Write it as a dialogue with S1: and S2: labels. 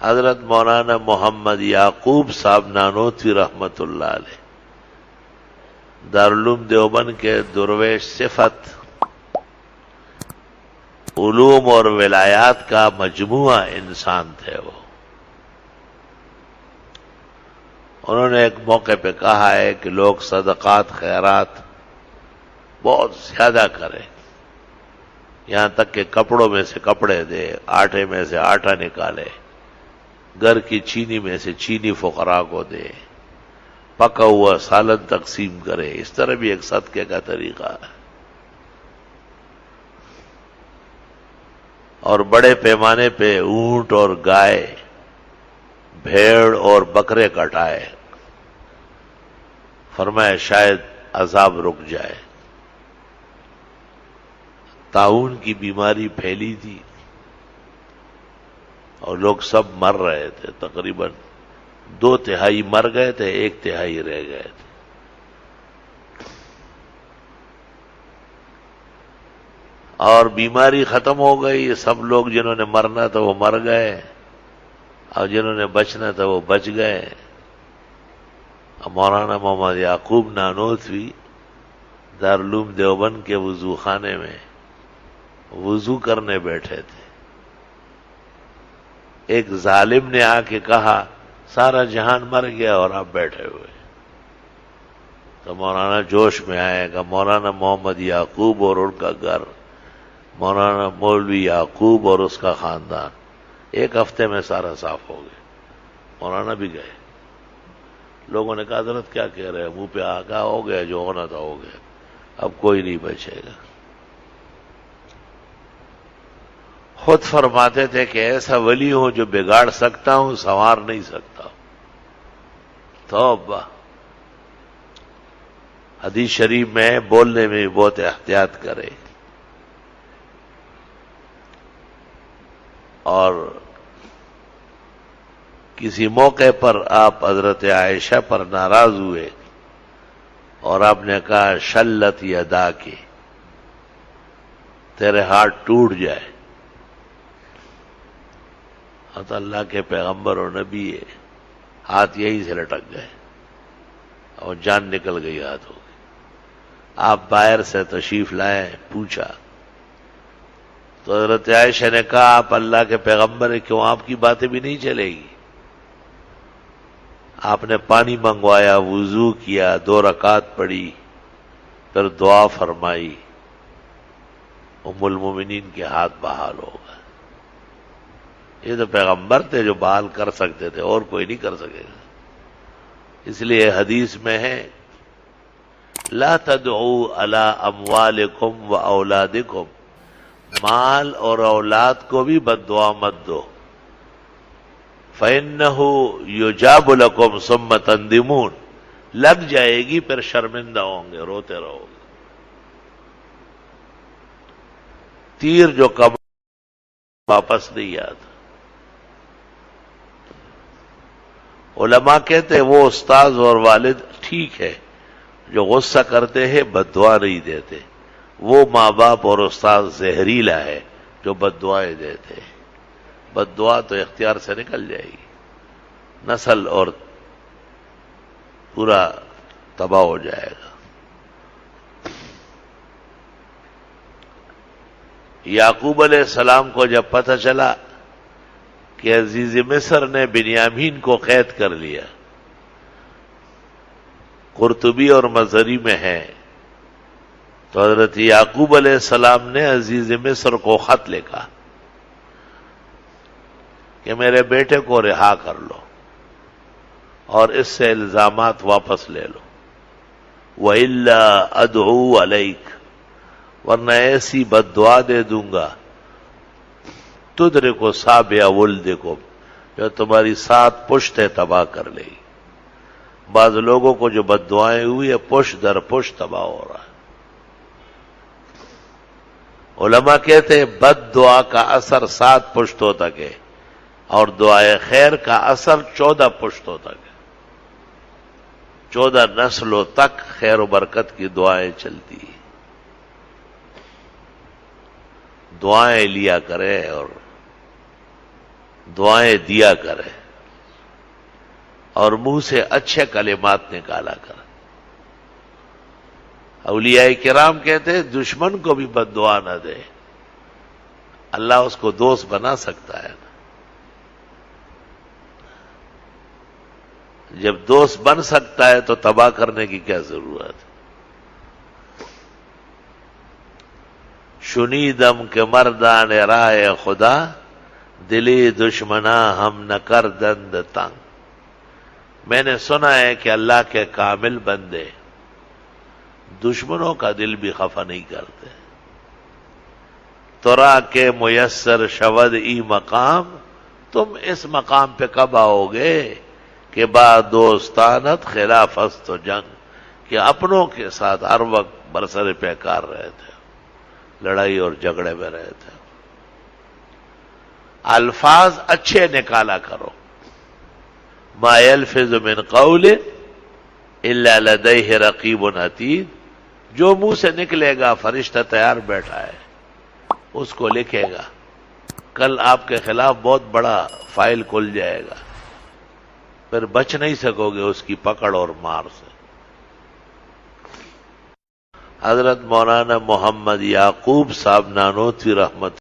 S1: حضرت مولانا محمد یعقوب صاحب نانوتوی رحمت اللہ علیہ دارالعلوم دیوبند کے درویش صفت علوم اور ولایات کا مجموعہ انسان تھے وہ. انہوں نے ایک موقع پہ کہا ہے کہ لوگ صدقات خیرات بہت زیادہ کریں، یہاں تک کہ کپڑوں میں سے کپڑے دے، آٹے میں سے آٹا نکالے، گھر کی چینی میں سے چینی فقراء کو دے، پکا ہوا سالن تقسیم کرے. اس طرح بھی ایک صدقے کا طریقہ ہے. اور بڑے پیمانے پہ اونٹ اور گائے، بھیڑ اور بکرے کٹائے. فرمایا شاید عذاب رک جائے. طاعون کی بیماری پھیلی تھی اور لوگ سب مر رہے تھے، تقریباً 2/3 مر گئے تھے، 1/3 رہ گئے تھے. اور بیماری ختم ہو گئی. سب لوگ جنہوں نے مرنا تھا وہ مر گئے اور جنہوں نے بچنا تھا وہ بچ گئے. مولانا محمد یعقوب نانوتوی دارالعلوم دیوبند کے وضو خانے میں وضو کرنے بیٹھے تھے. ایک ظالم نے آ کے کہا سارا جہان مر گیا اور آپ بیٹھے ہوئے. تو مولانا جوش میں آئے گا مولانا محمد یعقوب اور ان کا گھر، مولانا مولوی یعقوب اور اس کا خاندان 1 ہفتے میں سارا صاف ہو گیا. مولانا بھی گئے. لوگوں نے کہا حضرت کیا کہہ رہے ہیں، منہ پہ آ کہا ہو گیا، جو ہونا تھا ہو گیا، اب کوئی نہیں بچے گا. خود فرماتے تھے کہ ایسا ولی ہوں جو بگاڑ سکتا ہوں سنوار نہیں سکتا. توبہ. حدیث شریف میں بولنے میں بہت احتیاط کرے. اور کسی موقع پر آپ حضرت عائشہ پر ناراض ہوئے اور آپ نے کہا شلت یدا کی، تیرے ہاتھ ٹوٹ جائے. تو اللہ کے پیغمبر اور نبی ہے، ہاتھ یہیں سے لٹک گئے اور جان نکل گئی ہاتھوں کی. آپ باہر سے تشریف لائے، پوچھا تو حضرت عائشہ نے کہا آپ اللہ کے پیغمبر ہیں، کیوں آپ کی باتیں بھی نہیں چلے گی؟ آپ نے پانی منگوایا، وضو کیا، 2 رکعت پڑھی، پھر دعا فرمائی. ام المومنین کے ہاتھ بحال ہو گئے. یہ تو پیغمبر تھے جو بحال کر سکتے تھے، اور کوئی نہیں کر سکے گا. اس لیے حدیث میں ہے لا تدعوا علی اموالکم و اولادکم، مال اور اولاد کو بھی بد دعا مت دو. فَإِنَّهُ يُجَابُ لَكُمْ ثُمَّ تَنْدِمُونَ، لگ جائے گی پھر شرمندہ ہوں گے، روتے رہو گے. تیر جو کم واپس نہیں آتا. علماء کہتے ہیں وہ استاذ اور والد ٹھیک ہے جو غصہ کرتے ہیں بد دعا نہیں دیتے، وہ ماں باپ اور استاذ زہریلا ہے جو بد دعائیں دیتے ہیں. بد دعا تو اختیار سے نکل جائے گی، نسل اور پورا تباہ ہو جائے گا. یعقوب علیہ السلام کو جب پتہ چلا کہ عزیز مصر نے بنیامین کو قید کر لیا، قرطبی اور مظہری میں ہے، تو حضرت یعقوب علیہ السلام نے عزیز مصر کو خط لکھا کہ میرے بیٹے کو رہا کر لو اور اس سے الزامات واپس لے لو. وَإِلَّا أَدْعُو عَلَيْكَ، ورنہ ایسی بد دعا دے دوں گا تدرکو سابع ولدکم، جو تمہاری 7 پشتیں تباہ کر لے گی. بعض لوگوں کو جو بد دعائیں ہوئی ہے پشت در پشت تباہ ہو رہا ہے. علماء کہتے ہیں بد دعا کا اثر 7 پشتوں تک ہے اور دعائے خیر کا اثر 14 پشتوں تک ہے. 14 نسلوں تک خیر و برکت کی دعائیں چلتی ہیں. دعائیں لیا کرے اور دعائیں دیا کرے اور منہ سے اچھے کلمات نکالا کرے۔ اولیاء کرام کہتے ہیں دشمن کو بھی بد دعا نہ دے، اللہ اس کو دوست بنا سکتا ہے نا۔ جب دوست بن سکتا ہے تو تباہ کرنے کی کیا ضرورت ہے؟ شنیدم کے مردان رائے خدا، دلی دشمنا ہم نہ کر دند تنگ۔ میں نے سنا ہے کہ اللہ کے کامل بندے دشمنوں کا دل بھی خفا نہیں کرتے۔ ترا کے میسر شود ای مقام، تم اس مقام پہ کب آؤ گے کہ با دوستانت خلاف است و جنگ، کہ اپنوں کے ساتھ ہر وقت برسر پیکار رہے تھے، لڑائی اور جھگڑے میں رہے تھے۔ الفاظ اچھے نکالا کرو۔ ما یلفظ من قول الا لدیہ رقیب عتید، جو منہ سے نکلے گا فرشتہ تیار بیٹھا ہے، اس کو لکھے گا۔ کل آپ کے خلاف بہت بڑا فائل کھل جائے گا، پھر بچ نہیں سکو گے اس کی پکڑ اور مار سے۔ حضرت مولانا محمد یعقوب صاحب نانوتوی رحمت